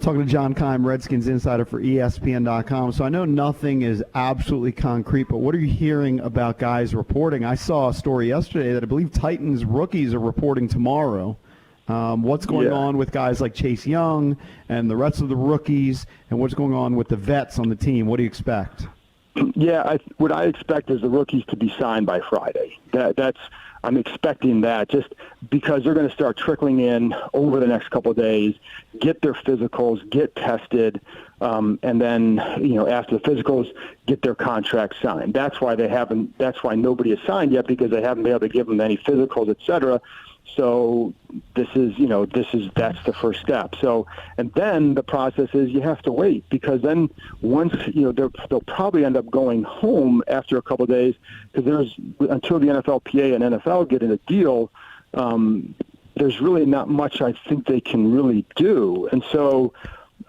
Talking to John Keim, Redskins insider for ESPN.com. So I know nothing is absolutely concrete, but what are you hearing about guys reporting? I saw a story yesterday that I believe Titans rookies are reporting tomorrow. What's going on with guys like Chase Young and the rest of the rookies, and what's going on with the vets on the team? What do you expect? Yeah, what I expect is the rookies to be signed by Friday. I'm expecting that just because they're going to start trickling in over the next couple of days, get their physicals, get tested, and then after the physicals, get their contracts signed. That's why That's why nobody has signed yet, because they haven't been able to give them any physicals, et cetera. So that's the first step. So, and then the process is you have to wait, because then once, they'll probably end up going home after a couple of days, because until the NFLPA and NFL get in a deal, there's really not much I think they can really do. And so,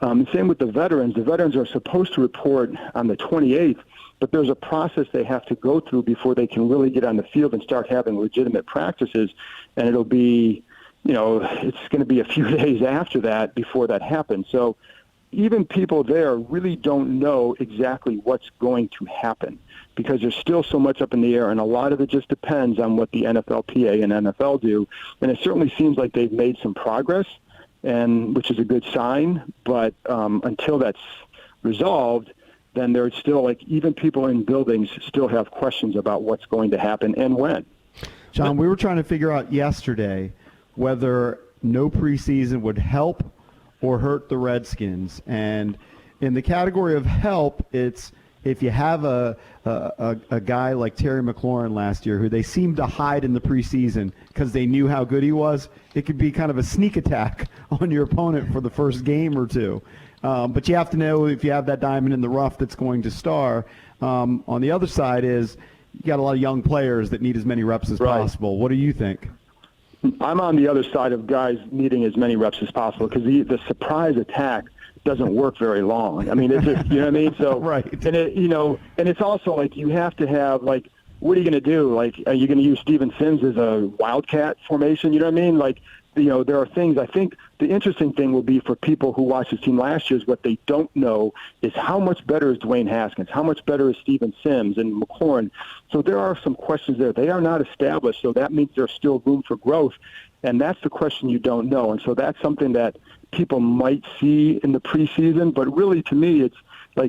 same with the veterans. The veterans are supposed to report on the 28th, but there's a process they have to go through before they can really get on the field and start having legitimate practices. And it'll be, it's going to be a few days after that before that happens. So even people there really don't know exactly what's going to happen, because there's still so much up in the air, and a lot of it just depends on what the NFLPA and NFL do. And it certainly seems like they've made some progress, which is a good sign. But until that's resolved, then there's still, even people in buildings still have questions about what's going to happen and when. John, we were trying to figure out yesterday whether no preseason would help or hurt the Redskins. And in the category of help, it's if you have a guy like Terry McLaurin last year, who they seemed to hide in the preseason because they knew how good he was, it could be kind of a sneak attack on your opponent for the first game or two. But you have to know if you have that diamond in the rough that's going to star. On the other side is you got a lot of young players that need as many reps as possible. What do you think? I'm on the other side of guys needing as many reps as possible, because the surprise attack doesn't work very long. I mean, it's just, you know what I mean? So, right. And and it's also you have to have what are you going to do? Are you going to use Steven Sims as a wildcat formation? You know what I mean? There are things. I think the interesting thing will be for people who watched this team last year is what they don't know is how much better is Dwayne Haskins, how much better is Steven Sims and McLaurin. So there are some questions there. They are not established, so that means there's still room for growth, and that's the question you don't know. And so that's something that people might see in the preseason, but really to me it's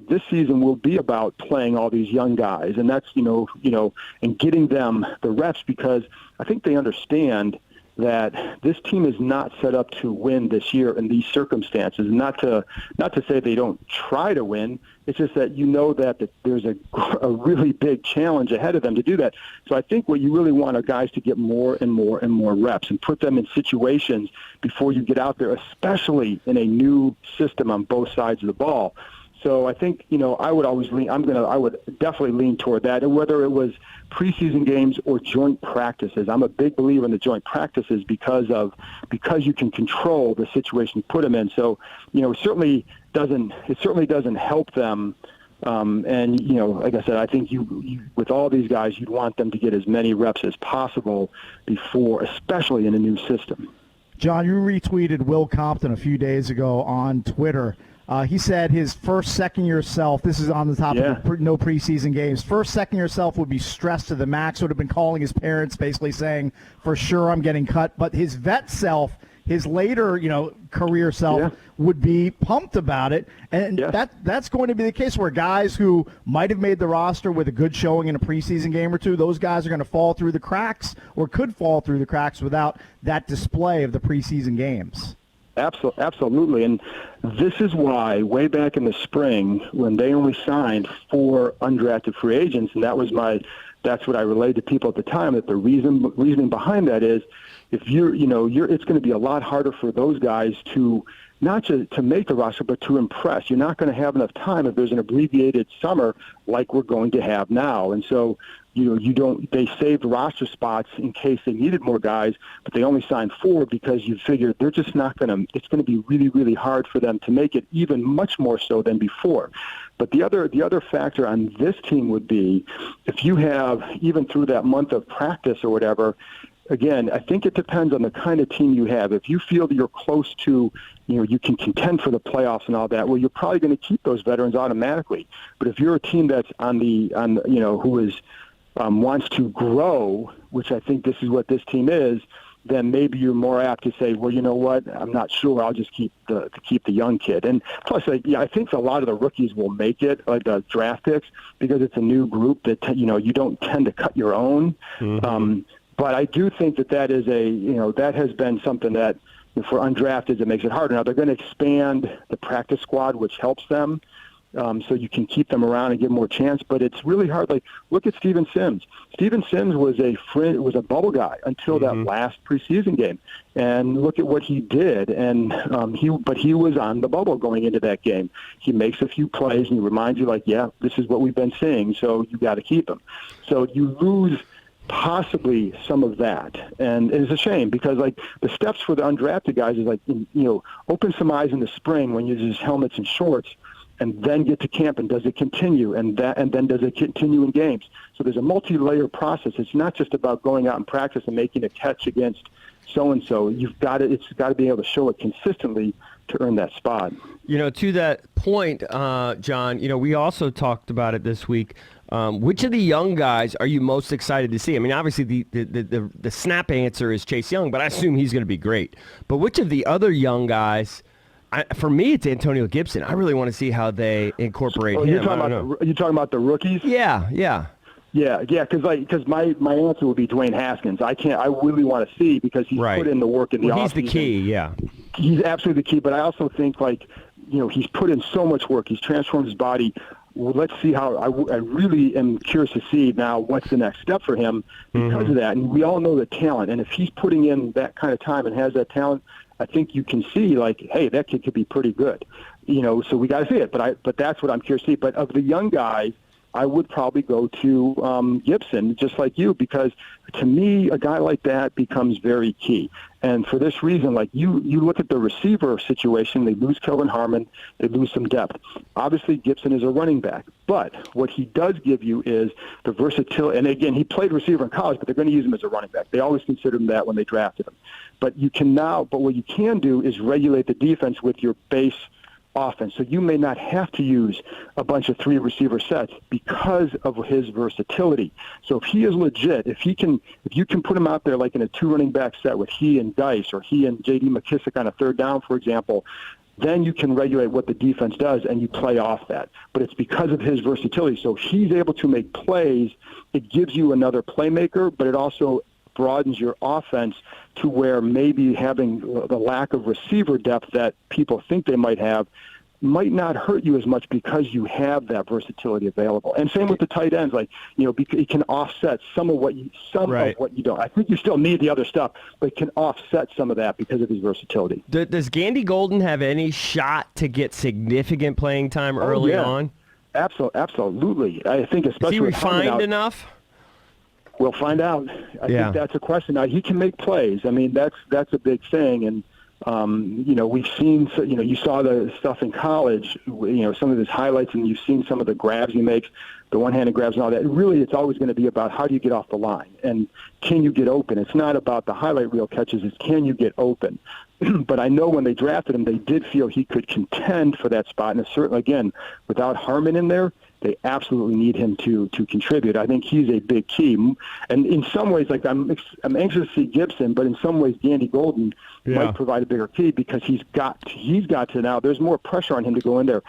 this season will be about playing all these young guys, and that's and getting them the reps, because I think they understand that this team is not set up to win this year in these circumstances. Not to say they don't try to win. It's just that that there's a really big challenge ahead of them to do that. So I think what you really want are guys to get more and more and more reps and put them in situations before you get out there, especially in a new system on both sides of the ball. So I think, I would definitely lean toward that. And whether it was preseason games or joint practices, I'm a big believer in the joint practices because you can control the situation you put them in. So, it certainly doesn't help them. Like I said, I think you with all these guys, you'd want them to get as many reps as possible before, especially in a new system. John, you retweeted Will Compton a few days ago on Twitter. He said his first second-year self, this is on the top of no preseason games, first second-year self would be stressed to the max, would have been calling his parents, basically saying, for sure I'm getting cut. But his vet self, his later, career self would be pumped about it. And that's going to be the case where guys who might have made the roster with a good showing in a preseason game or two, those guys are going to fall through the cracks or could fall through the cracks without that display of the preseason games. Absolutely. And this is why way back in the spring when they only signed 4 undrafted free agents, and that's what I relayed to people at the time, that the reasoning behind that is if it's going to be a lot harder for those guys to not just to make the roster, but to impress. You're not going to have enough time if there's an abbreviated summer like we're going to have now. And so, they saved roster spots in case they needed more guys, but they only signed 4 because you figured they're just not going to, it's going to be really, really hard for them to make it, even much more so than before. But the other factor on this team would be if you have, even through that month of practice or whatever, again, I think it depends on the kind of team you have. If you feel that you're close to, you can contend for the playoffs and all that, well, you're probably going to keep those veterans automatically. But if you're a team that's who is wants to grow, which I think this is what this team is, then maybe you're more apt to say, well, you know what, I'm not sure. I'll just keep the young kid. And plus, I think a lot of the rookies will make it, like the draft picks, because it's a new group that you don't tend to cut your own. Mm-hmm. But I do think that is that has been something that for undrafted it makes it harder. Now they're going to expand the practice squad, which helps them. So you can keep them around and give them more chance, but it's really hard. Like, look at Steven Sims. Steven Sims was a bubble guy until that last preseason game, and look at what he did. And he was on the bubble going into that game. He makes a few plays and he reminds you, like, yeah, this is what we've been seeing. So you got to keep him. So you lose possibly some of that, and it's a shame because like the steps for the undrafted guys is like open some eyes in the spring when you're just helmets and shorts. And then get to camp, and does it continue? And then does it continue in games? So there's a multi-layer process. It's not just about going out and practice and making a catch against so-and-so. It's got to be able to show it consistently to earn that spot. To that point, John, we also talked about it this week. Which of the young guys are you most excited to see? I mean, obviously the snap answer is Chase Young, but I assume he's going to be great. But which of the other young guys? For me, it's Antonio Gibson. I really want to see how they incorporate him. You're talking about the rookies? Yeah. Because my answer would be Dwayne Haskins. I really want to see because he's put in the work in the offseason. He's the key, yeah. He's absolutely the key, but I also think he's put in so much work. He's transformed his body. Well, let's see how I really am curious to see now what's the next step for him because of that. And we all know the talent, and if he's putting in that kind of time and has that talent, I think you can see hey, that kid could be pretty good, so we got to see it. But that's what I'm curious to see. But of the young guys, I would probably go to Gibson, just like you, because to me, a guy like that becomes very key. And for this reason, like you look at the receiver situation, they lose Kelvin Harmon, they lose some depth. Obviously, Gibson is a running back, but what he does give you is the versatility. And again, he played receiver in college, but they're going to use him as a running back. They always considered him that when they drafted him. But what you can do is regulate the defense with your base offense. So you may not have to use a bunch of 3 receiver sets because of his versatility. So if he is legit, if you can put him out there like in a 2 running back set with he and Dice or he and J.D. McKissick on a third down, for example, then you can regulate what the defense does and you play off that. But it's because of his versatility. So he's able to make plays. It gives you another playmaker, but it also broadens your offense to where maybe having the lack of receiver depth that people think they might have might not hurt you as much because you have that versatility available. And same with the tight ends, it can offset some of what you don't. I think you still need the other stuff, but it can offset some of that because of his versatility. Does Gandy Golden have any shot to get significant playing time early on? Absolutely. I think especially is he refined enough? We'll find out. I think that's a question. Now, he can make plays. I mean, that's a big thing. And, we've seen, you saw the stuff in college, some of his highlights, and you've seen some of the grabs he makes, the one-handed grabs and all that. Really, it's always going to be about how do you get off the line and can you get open. It's not about the highlight reel catches. It's can you get open. But I know when they drafted him, they did feel he could contend for that spot. And it's certainly, again, without Harmon in there, they absolutely need him to contribute. I think he's a big key. And in some ways, I'm anxious to see Gibson, but in some ways, Gandy Golden might provide a bigger key because he's got to now. There's more pressure on him to go in there.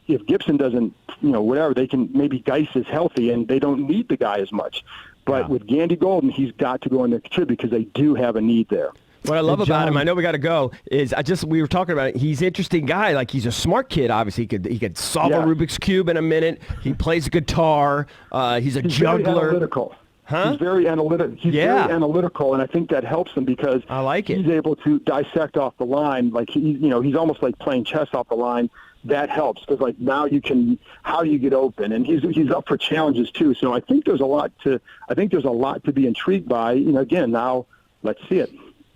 If Gibson doesn't, whatever, they can maybe Geis is healthy and they don't need the guy as much. But with Gandy Golden, he's got to go in there and contribute because they do have a need there. What I love about him, I know we got to go, is we were talking about it. He's an interesting guy. Like, he's a smart kid, obviously. He could solve a Rubik's Cube in a minute. He plays guitar. He's a juggler. Very analytical. Huh? He's very analytical. Very analytical, and I think that helps him because I like it. He's able to dissect off the line. Like, he's almost like playing chess off the line. That helps because, now you can. How do you get open? And he's up for challenges too. So I think there's a lot to be intrigued by. Again, now let's see it.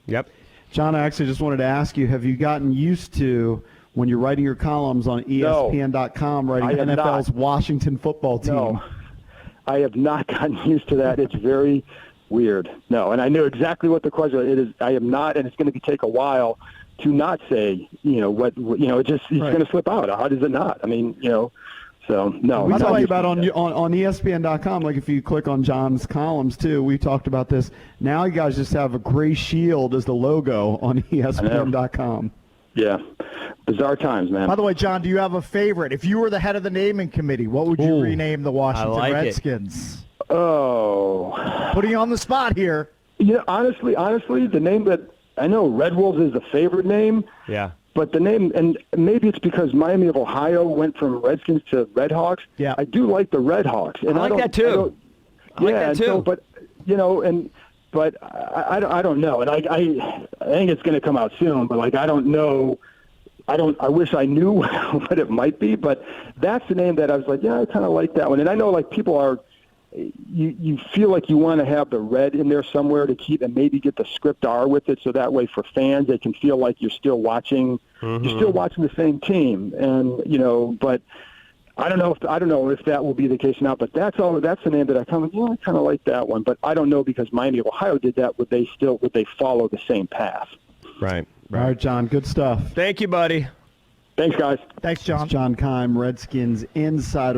Yep. John, I actually just wanted to ask you, have you gotten used to, when you're writing your columns on ESPN.com, writing NFL's Washington football team? No, I have not gotten used to that. It's very Weird. No, and I knew exactly what the question was. It is. I am not, and it's going to take a while to not say, it's going to slip out. How does it not? I mean, so no. We talked about on ESPN.com, like if you click on John's columns too, we talked about this. Now you guys just have a gray shield as the logo on ESPN.com. Yeah. Bizarre times, man. By the way, John, do you have a favorite? If you were the head of the naming committee, what would you rename the Washington Redskins? Oh. Putting you on the spot here. Yeah, honestly, the name that I know Red Wolves is the favorite name. Yeah. But the name, and maybe it's because Miami of Ohio went from Redskins to Red Hawks. Yeah. I do like the Red Hawks. And I like that too. But I don't know. And I think it's going to come out soon, but I don't know. I wish I knew what it might be, but that's the name that I was like, yeah, I kind of like that one. And I know people are, you feel like you want to have the red in there somewhere to keep and maybe get the script R with it, so that way for fans they can feel like you're still watching, you're still watching the same team. And but I don't know if that will be the case now. But that's the name that I kind of like that one. But I don't know because Miami of Ohio did that. Would they follow the same path? Right. All right, John. Good stuff. Thank you, buddy. Thanks, guys. Thanks, John. It's John Keim, Redskins insider.